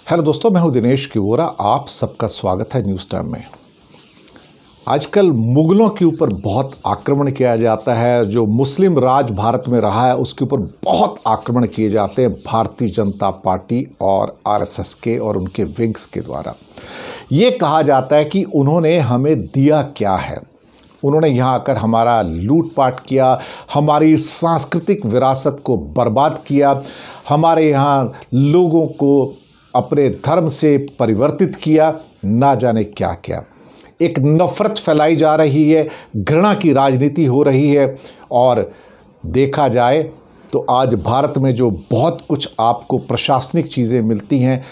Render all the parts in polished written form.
Hello दोस्तों, मैं हूं दिनेश किवोरा। आप सबका स्वागत है न्यूज़ टाइम में। आजकल मुगलों के ऊपर बहुत आक्रमण किया जाता है। जो मुस्लिम राज भारत में रहा है उसके ऊपर बहुत आक्रमण किए जाते हैं भारतीय जनता पार्टी और आरएसएस के और उनके विंग्स के द्वारा। ये कहा जाता है कि उन्होंने हमें दिया क्या है। उन्होंने यहाँ आकर हमारा लूटपाट किया, हमारी सांस्कृतिक विरासत को बर्बाद किया, हमारे यहाँ लोगों को अपने धर्म से परिवर्तित किया, ना जाने क्या क्या। एक नफरत फैलाई जा रही है, घृणा की राजनीति हो रही है। और देखा जाए तो आज भारत में जो बहुत कुछ आपको प्रशासनिक चीज़ें मिलती हैं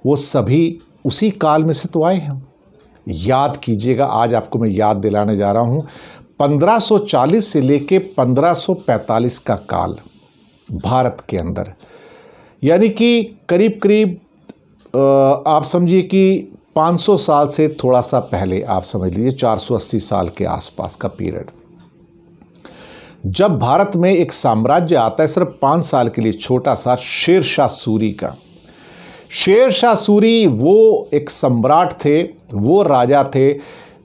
वो सभी उसी काल में से तो आए हैं। याद कीजिएगा, आज आपको मैं याद दिलाने जा रहा हूँ 1540 से लेके 1545 का काल भारत के अंदर, यानी कि करीब करीब आप समझिए कि 500 साल से थोड़ा सा पहले, आप समझ लीजिए 480 साल के आसपास का पीरियड, जब भारत में एक साम्राज्य आता है सिर्फ 5 साल के लिए, छोटा सा, शेर शाह सूरी का। शेर शाह सूरी वो एक सम्राट थे, वो राजा थे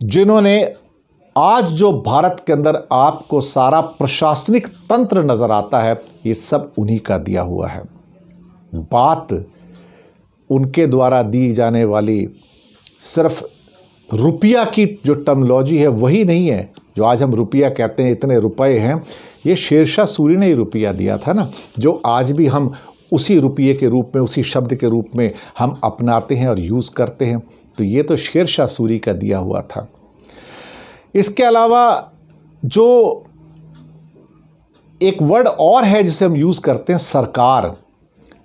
जिन्होंने आज जो भारत के अंदर आपको सारा प्रशासनिक तंत्र नज़र आता है ये सब उन्हीं का दिया हुआ है। बात उनके द्वारा दी जाने वाली सिर्फ रुपया की जो टर्मिनोलॉजी है वही नहीं है। जो आज हम रुपया कहते हैं, इतने रुपए हैं, ये शेर शाह सूरी ने ही रुपया दिया था ना, जो आज भी हम उसी रुपये के रूप में, उसी शब्द के रूप में हम अपनाते हैं और यूज़ करते हैं। तो ये तो शेर शाह सूरी का दिया हुआ था। इसके अलावा जो एक वर्ड और है जिसे हम यूज़ करते हैं, सरकार,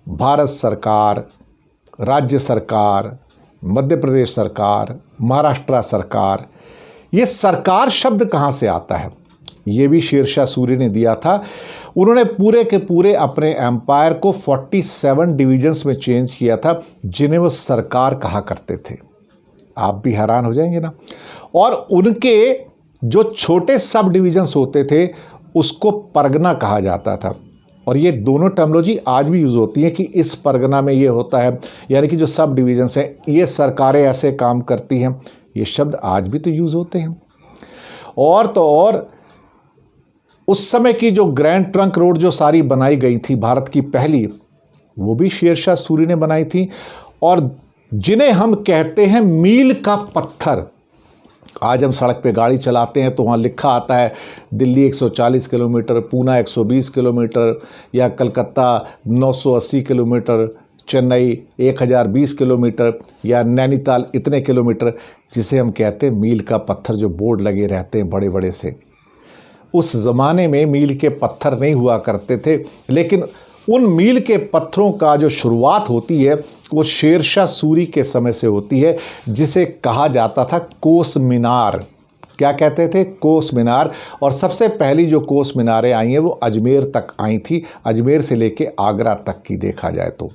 भारत सरकार, राज्य सरकार, मध्य प्रदेश सरकार, महाराष्ट्र सरकार। ये सरकार शब्द कहाँ से आता है? ये भी शेर शाह सूरी ने दिया था। उन्होंने पूरे के पूरे अपने एम्पायर को 47 डिवीजन्स में चेंज किया था, जिन्हें वो सरकार कहा करते थे। आप भी हैरान हो जाएंगे ना। और उनके जो छोटे सब डिवीजन्स होते थे उसको परगना कहा जाता था। और ये दोनों टर्मिनोलॉजी आज भी यूज़ होती है कि इस परगना में ये होता है, यानी कि जो सब डिवीजन्स हैं ये सरकारें ऐसे काम करती हैं। ये शब्द आज भी तो यूज़ होते हैं। और तो और उस समय की जो ग्रैंड ट्रंक रोड जो सारी बनाई गई थी भारत की पहली, वो भी शेर शाह सूरी ने बनाई थी। और जिन्हें हम कहते हैं मील का पत्थर, आज हम सड़क पे गाड़ी चलाते हैं तो वहाँ लिखा आता है दिल्ली 140 किलोमीटर, पूना 120 किलोमीटर, या कलकत्ता 980 किलोमीटर, चेन्नई 1020 किलोमीटर, या नैनीताल इतने किलोमीटर, जिसे हम कहते हैं मील का पत्थर, जो बोर्ड लगे रहते हैं बड़े बड़े से। उस ज़माने में मील के पत्थर नहीं हुआ करते थे, लेकिन उन मील के पत्थरों का जो शुरुआत होती है वो शेर शाह सूरी के समय से होती है, जिसे कहा जाता था कोस मीनार। क्या कहते थे? कोस मीनार। और सबसे पहली जो कोस मीनारें आई हैं वो अजमेर तक आई थी, अजमेर से लेके आगरा तक की देखा जाए तो।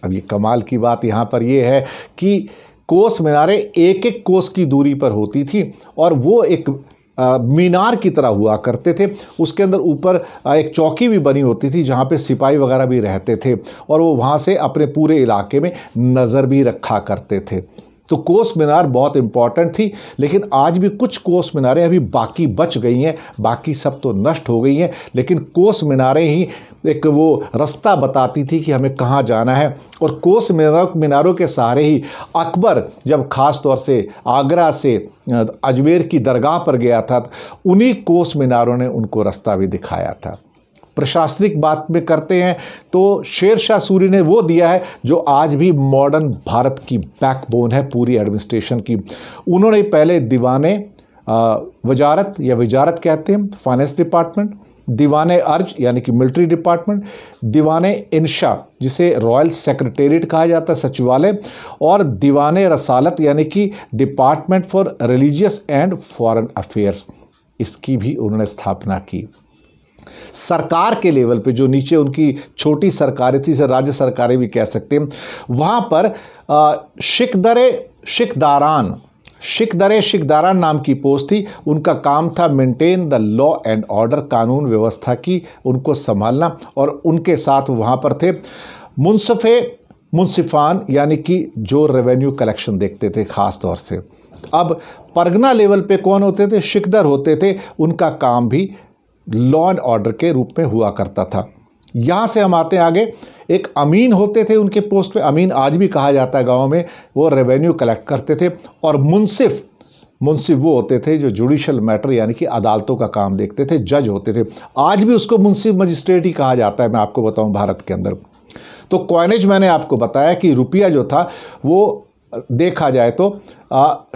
अब ये कमाल की बात यहाँ पर ये है कि कोस मीनारें एक एक कोस की दूरी पर होती थी और वो एक मीनार की तरह हुआ करते थे। उसके अंदर ऊपर एक चौकी भी बनी होती थी जहाँ पे सिपाही वगैरह भी रहते थे और वो वहाँ से अपने पूरे इलाके में नज़र भी रखा करते थे। तो कोस मीनार बहुत इम्पॉर्टेंट थी। लेकिन आज भी कुछ कोस मीनारें अभी बाकी बच गई हैं, बाकी सब तो नष्ट हो गई हैं। लेकिन कोस मीनारें ही एक वो रास्ता बताती थी कि हमें कहाँ जाना है। और कोस मीनारों के सहारे ही अकबर जब ख़ास तौर से आगरा से अजमेर की दरगाह पर गया था, उन्हीं कोस मीनारों ने उनको रास्ता भी दिखाया था। प्रशासनिक बात में करते हैं तो शेर शाह सूरी ने वो दिया है जो आज भी मॉडर्न भारत की बैकबोन है पूरी एडमिनिस्ट्रेशन की। उन्होंने पहले दीवाने वजारत या विजारत कहते हैं, फाइनेंस डिपार्टमेंट, दीवाने अर्ज यानी कि मिलिट्री डिपार्टमेंट, दीवाने इंशा जिसे रॉयल सेक्रेटेरिएट कहा जाता है, सचिवालय, और दीवाने रसालत यानी कि department for religious and foreign affairs, इसकी भी उन्होंने स्थापना की। सरकार के लेवल पे जो नीचे उनकी छोटी सरकारें थी, इसे राज्य सरकारें भी कह सकते हैं, वहाँ पर शिकदारान नाम की पोस्ट थी। उनका काम था maintain the law and order, कानून व्यवस्था की उनको संभालना। और उनके साथ वहाँ पर थे मुंसफ़े मुंसिफान यानी कि जो रेवेन्यू कलेक्शन देखते थे ख़ास तौर से। अब परगना लेवल पे कौन होते थे? शिकदर होते थे। उनका काम भी लॉ एंड ऑर्डर के रूप में हुआ करता था। यहाँ से हम आते हैं आगे। एक अमीन होते थे उनके पोस्ट पे, अमीन आज भी कहा जाता है गाँव में, वो रेवेन्यू कलेक्ट करते थे। और मुंसिफ वो होते थे जो जुडिशल मैटर यानी कि अदालतों का काम देखते थे, जज होते थे। आज भी उसको मुंसिफ मजिस्ट्रेट ही कहा जाता है, मैं आपको बताऊं भारत के अंदर। तो कॉइनेज मैंने आपको बताया कि रुपया जो था वो देखा जाए तो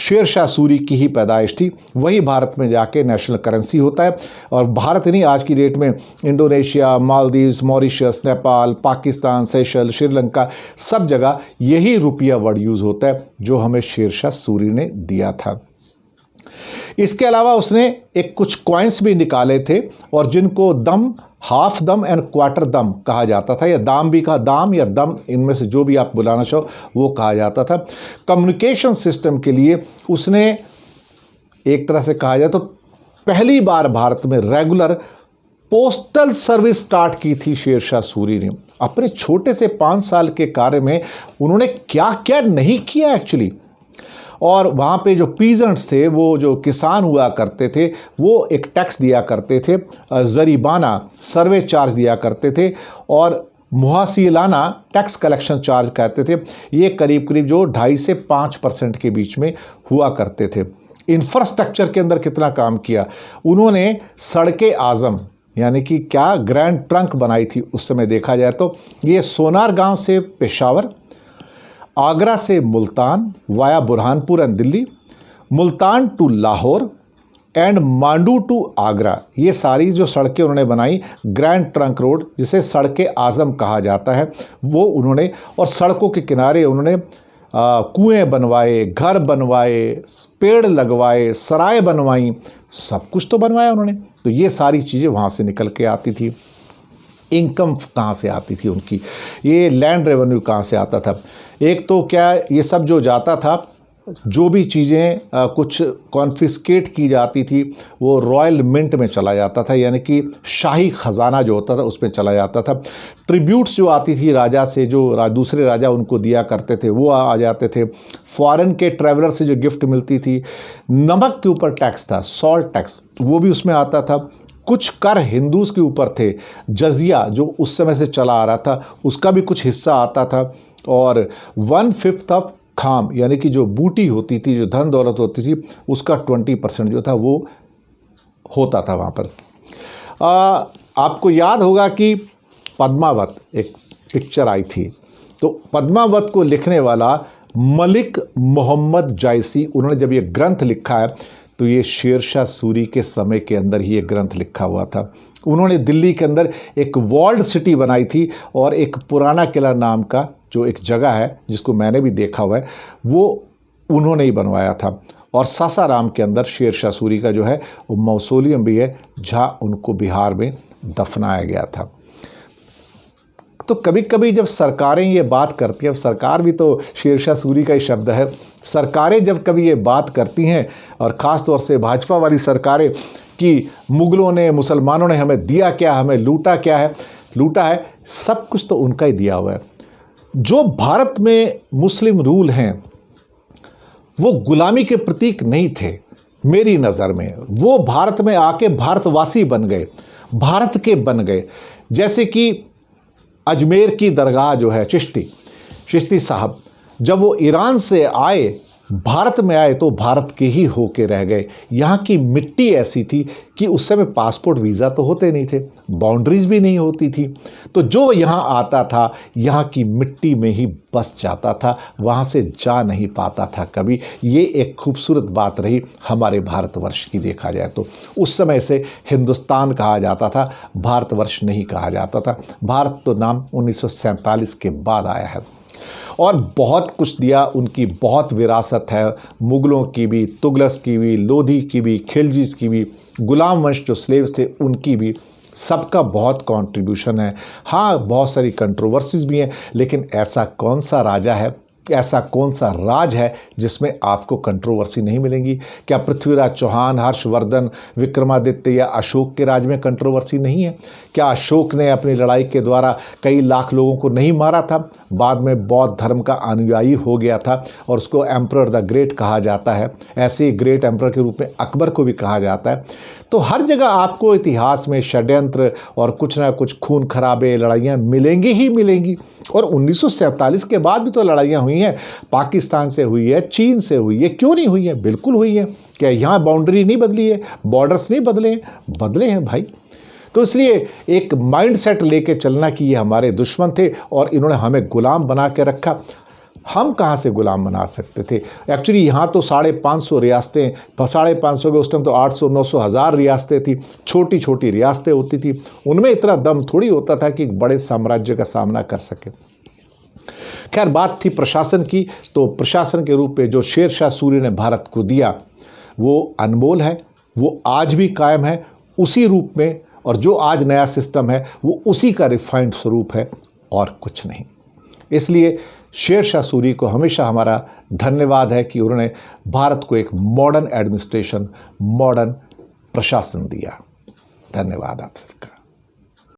शेर शाह सूरी की ही पैदाइश थी, वही भारत में जाके नेशनल करेंसी होता है। और भारत नहीं, आज की डेट में इंडोनेशिया, मालदीव्स, मॉरिशस, नेपाल, पाकिस्तान, सेशल, श्रीलंका, सब जगह यही रुपया वर्ड यूज़ होता है जो हमें शेर शाह सूरी ने दिया था। इसके अलावा उसने एक कुछ कॉइन्स भी निकाले थे और जिनको दम, हाफ दम एंड क्वार्टर दम कहा जाता था, या दाम भी कहा, दाम या दम, इनमें से जो भी आप बुलाना चाहो वो कहा जाता था। कम्युनिकेशन सिस्टम के लिए उसने एक तरह से कहा जाए तो पहली बार भारत में रेगुलर पोस्टल सर्विस स्टार्ट की थी शेर शाह सूरी ने। अपने छोटे से 5 साल के कार्य में उन्होंने क्या क्या नहीं किया एक्चुअली। और वहाँ पे जो पीजेंट्स थे, वो जो किसान हुआ करते थे, वो एक टैक्स दिया करते थे, जरीबाना सर्वे चार्ज दिया करते थे और मुहासिलाना टैक्स कलेक्शन चार्ज कहते थे। ये करीब करीब जो 2.5 से 5% के बीच में हुआ करते थे। इंफ्रास्ट्रक्चर के अंदर कितना काम किया उन्होंने, सड़कें आज़म यानी कि क्या ग्रैंड ट्रंक बनाई थी उस समय देखा जाए तो। ये सोनार गांव से पेशावर, आगरा से Multan via Burhanpur and Delhi, Multan to Lahore and Mandu to Agra, ये सारी जो सड़कें उन्होंने बनाई, ग्रैंड ट्रंक रोड जिसे सड़कें आज़म कहा जाता है, वो उन्होंने। और सड़कों के किनारे उन्होंने कुएं बनवाए, घर बनवाए, पेड़ लगवाए, सराय बनवाई, सब कुछ तो बनवाया उन्होंने। तो ये सारी चीज़ें वहाँ से निकल के आती थी। इनकम कहाँ से आती थी उनकी, ये लैंड रेवेन्यू कहाँ से आता था। एक तो क्या ये सब जो जाता था, जो भी चीज़ें कुछ कॉन्फिस्केट की जाती थी वो रॉयल मिंट में चला जाता था, यानी कि शाही ख़जाना जो होता था उसमें चला जाता था। ट्रिब्यूट्स जो आती थी राजा से, जो दूसरे राजा उनको दिया करते थे, वो आ जाते थे। फॉरेन के ट्रैवलर से जो गिफ्ट मिलती थी, नमक के ऊपर टैक्स था, सॉल्ट टैक्स, वो भी उसमें आता था। कुछ कर हिंदूज के ऊपर थे, जजिया जो उस समय से चला आ रहा था, उसका भी कुछ हिस्सा आता था। और 1/5 ऑफ खाम यानी कि जो बूटी होती थी, जो धन दौलत होती थी, उसका 20% जो था वो होता था वहाँ पर। आपको याद होगा कि पद्मावत एक पिक्चर आई थी, तो पद्मावत को लिखने वाला मलिक मोहम्मद जायसी, उन्होंने जब ये ग्रंथ लिखा है तो ये शेर शाह सूरी के समय के अंदर ही ये ग्रंथ लिखा हुआ था। उन्होंने दिल्ली के अंदर एक वॉल्ड सिटी बनाई थी और एक पुराना किला नाम का जो एक जगह है जिसको मैंने भी देखा हुआ है, वो उन्होंने ही बनवाया था। और सासाराम के अंदर शेर शाह सूरी का जो है वो मौसोलियम भी है जहाँ उनको बिहार में दफनाया गया था। तो कभी कभी जब सरकारें ये बात करती हैं, सरकार भी तो शेर शाह सूरी का ही शब्द है, सरकारें जब कभी ये बात करती हैं और ख़ास तौर से भाजपा वाली सरकारें कि मुग़लों ने, मुसलमानों ने हमें दिया क्या, हमें लूटा क्या है, लूटा है सब कुछ तो उनका ही दिया हुआ है। जो भारत में मुस्लिम रूल हैं वो गुलामी के प्रतीक नहीं थे मेरी नज़र में, वो भारत में आके भारतवासी बन गए, भारत के बन गए। जैसे कि अजमेर की दरगाह जो है चिश्ती साहब, जब वो ईरान से आए, भारत में आए तो भारत के ही होके रह गए। यहाँ की मिट्टी ऐसी थी कि उस समय पासपोर्ट वीज़ा तो होते नहीं थे, बाउंड्रीज़ भी नहीं होती थी, तो जो यहाँ आता था यहाँ की मिट्टी में ही बस जाता था, वहाँ से जा नहीं पाता था कभी। ये एक खूबसूरत बात रही हमारे भारतवर्ष की देखा जाए तो। उस समय से हिंदुस्तान कहा जाता था, भारतवर्ष नहीं कहा जाता था। भारत तो नाम 1947 के बाद आया है। और बहुत कुछ दिया, उनकी बहुत विरासत है, मुग़लों की भी, तुगलक की भी, लोधी की भी, खिलजीज़ की भी, गुलाम वंश जो स्लेव्स थे उनकी भी, सबका बहुत कंट्रीब्यूशन है। हाँ, बहुत सारी कंट्रोवर्सीज़ भी हैं, लेकिन ऐसा कौन सा राजा है ऐसा कौन सा राज है जिसमें आपको कंट्रोवर्सी नहीं मिलेगी? क्या पृथ्वीराज चौहान, हर्षवर्धन, विक्रमादित्य या अशोक के राज में कंट्रोवर्सी नहीं है? क्या अशोक ने अपनी लड़ाई के द्वारा कई लाख लोगों को नहीं मारा था? बाद में बौद्ध धर्म का अनुयायी हो गया था और उसको एम्परर द ग्रेट कहा जाता है। ऐसे ही ग्रेट एम्परर के रूप में अकबर को भी कहा जाता है। तो हर जगह आपको इतिहास में षड्यंत्र और कुछ ना कुछ खून खराबे, लड़ाइयाँ मिलेंगी ही मिलेंगी। और 1947 के बाद भी तो लड़ाइयाँ हुई हैं। पाकिस्तान से हुई है, चीन से हुई है, क्यों नहीं हुई है? बिल्कुल हुई है। क्या यहाँ बाउंड्री नहीं बदली है, बॉर्डर्स नहीं बदले हैं भाई। तो इसलिए एक माइंडसेट लेके चलना कि ये हमारे दुश्मन थे और इन्होंने हमें गुलाम बना के रखा। हम कहाँ से गुलाम बना सकते थे? एक्चुअली यहाँ तो 550 रियासतें, 550 के उस टाइम तो 800, 900, 1000 रियासतें थी। छोटी छोटी रियासतें होती थी, उनमें इतना दम थोड़ी होता था कि एक बड़े साम्राज्य का सामना कर सके। खैर, बात थी प्रशासन की, तो प्रशासन के रूप में जो शेर शाह सूरी ने भारत को दिया वो अनमोल है, वो आज भी कायम है उसी रूप में, और जो आज नया सिस्टम है वो उसी का रिफाइंड स्वरूप है और कुछ नहीं। इसलिए शेर शाह सूरी को हमेशा हमारा धन्यवाद है कि उन्होंने भारत को एक मॉडर्न एडमिनिस्ट्रेशन, मॉडर्न प्रशासन दिया। धन्यवाद आप सबका।